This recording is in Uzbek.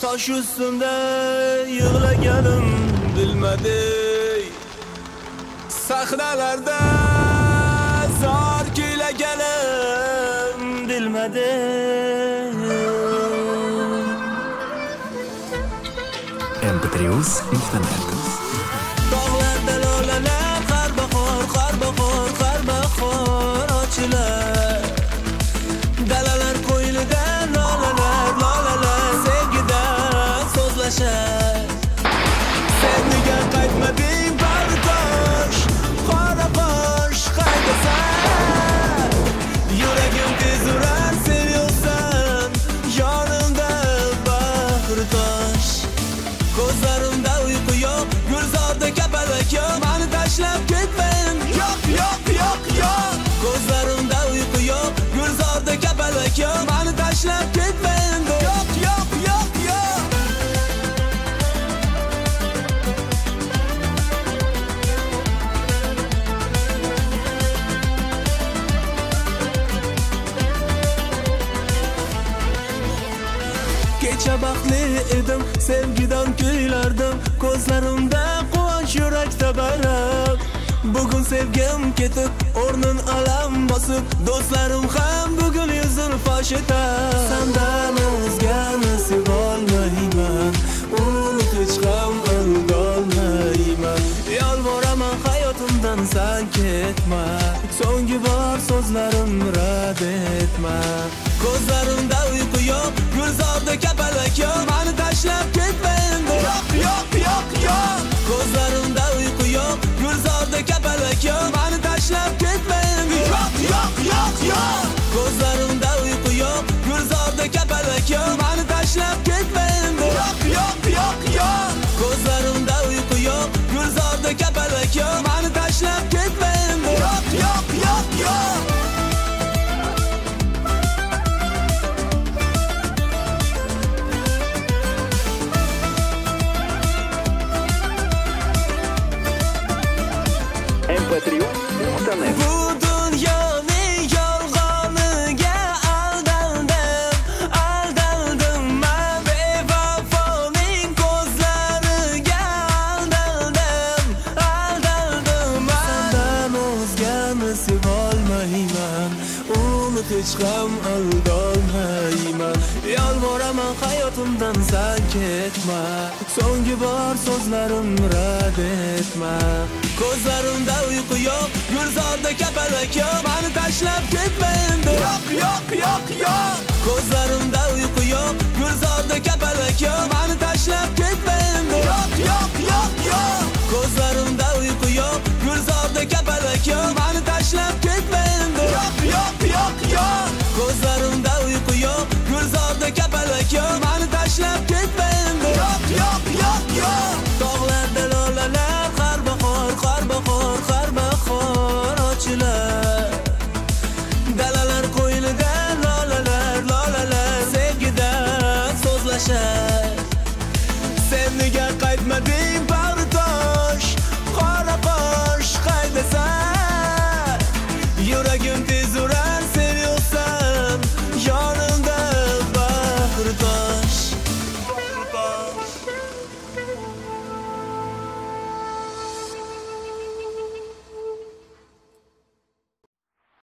Taş üstünde yığılaganim bilmedik. Sahnalarda zor kuylaganim bilmedik. mp3.net Dağlarda lolalar qarbaqor ochilar. Dalalar qo'ynida lolalar sevgidan so'zlashar. Sen nega qaytmading bardosh, qora bosh qaydasan? Yuragim tez urar sen yo'qsan, yonimda bardosh. Ko'zlarimda uyqu yo'q, gulzorda kapalak yo'q, meni tashlab ketmang. Yo'q. Ko'zlarimda uyqu yo'q, gulzorda kapalak yo'q, meni tashlab ketmang. Yo'q. Kecha baxtli edim, sevgidan kuylardim, ko'zlarimda quvonch, yurakda bayram. Bugun sevgim ketib, o'rnin alam bosib, do'stlarim ham bugun yuzini fosh etar. Sendan o'zgani sevolmayman, uni hech ham aldolmayman. Yolvoraman hayotimdan sen ketma, so'nggi bor so'zlarim rad etma. Ko'zlarimda uyqu yo'q, gulzorda kapalak yo'q, meni tashlab ketmang. Yo'q. Ko'zlarimda uyqu yo'q, gulzorda kapalak yo'q, meni tashlab ketmang. Yo'q. Ko'zlarimda uyqu yo'q, gulzorda kapalak yo'q, meni tashlab ketmang. Yo'q. Ko'zlarimda uyqu yo'q, gulzorda kapalak yo'q, meni tashlab ketmang. Yo'q. mp3.net Bu dunyoning yolg'oniga aldandim, men bevafoning ko'zlariga aldandim. Sendan o'zgani sevolmayman, uni hech ham aldolmayman. Yolvoraman hayotimdan sen ketma, so'nggi bor so'zlarim rad etma. Ko'zlarimda uyqu yo'q, gulzorda kapalak yo'q, meni tashlab ketmang. Yo'q. Ko'zlarimda uyqu yo'q,